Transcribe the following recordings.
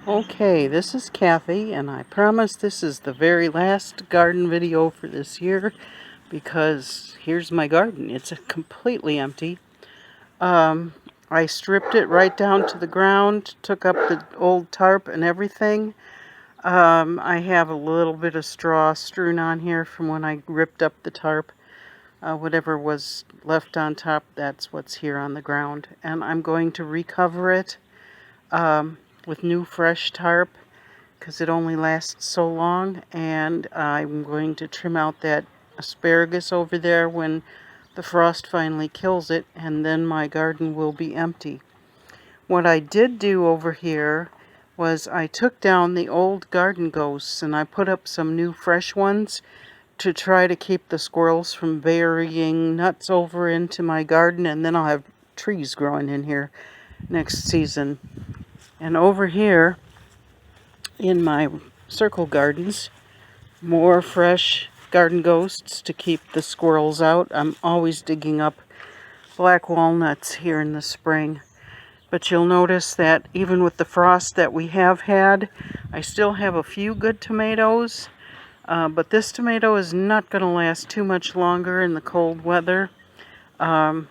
Okay, this is Kathy, and I promise this is the very last garden video for this year because here's my garden. It's completely empty. I stripped it right down to the ground, took up the old tarp and everything. I have a little bit of straw strewn on here from when I ripped up the tarp. Whatever was left on top, that's what's here on the ground. And I'm going to recover it with new fresh tarp because it only lasts so long, and I'm going to trim out that asparagus over there when the frost finally kills it, and then my garden will be empty. What I did do over here was I took down the old garden ghosts and I put up some new fresh ones to try to keep the squirrels from burying nuts over into my garden, and then I'll have trees growing in here next season. And over here in my circle gardens, more fresh garden ghosts to keep the squirrels out. I'm always digging up black walnuts here in the spring. But you'll notice that even with the frost that we have had, I still have a few good tomatoes. But this tomato is not going to last too much longer in the cold weather. I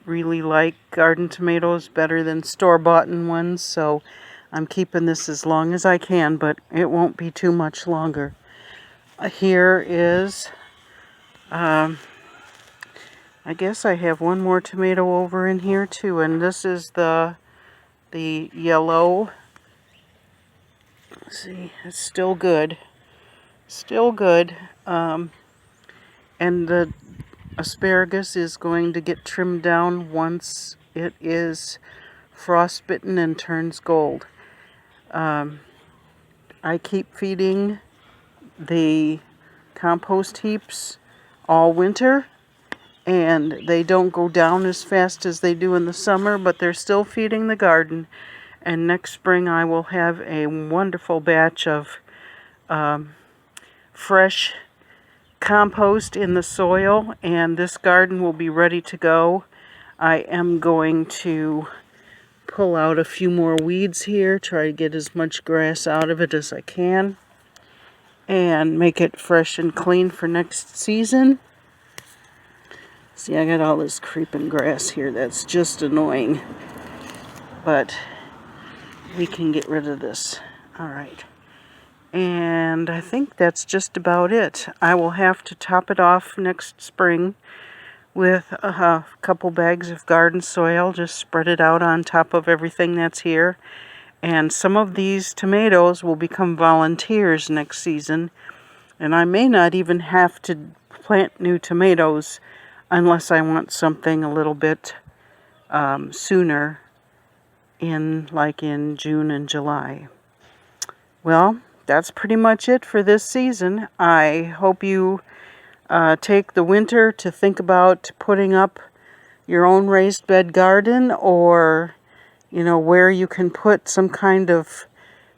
really like garden tomatoes better than store-bought ones, so I'm keeping this as long as I can, but it won't be too much longer. Here is, I guess I have one more tomato over in here too, and this is the yellow. Let's see, it's still good. Still good. And the asparagus is going to get trimmed down once it is frostbitten and turns gold. I keep feeding the compost heaps all winter, and they don't go down as fast as they do in the summer, but they're still feeding the garden. And next spring I will have a wonderful batch of fresh compost in the soil, and this garden will be ready to go. I am going to pull out a few more weeds here, try to get as much grass out of it as I can, and make it fresh and clean for next season. See, I got all this creeping grass here that's just annoying, but we can get rid of this. All right. And I think that's just about it. I will have to top it off next spring with a couple bags of garden soil. Just spread it out on top of everything that's here. And some of these tomatoes will become volunteers next season. And I may not even have to plant new tomatoes unless I want something a little bit sooner, in June and July. Well, that's pretty much it for this season. I hope you take the winter to think about putting up your own raised bed garden, or where you can put some kind of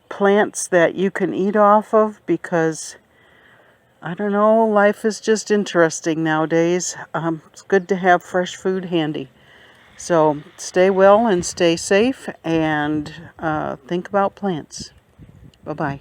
plants that you can eat off of, because I don't know, life is just interesting nowadays. It's good to have fresh food handy. So stay well and stay safe, and think about plants. Bye-bye.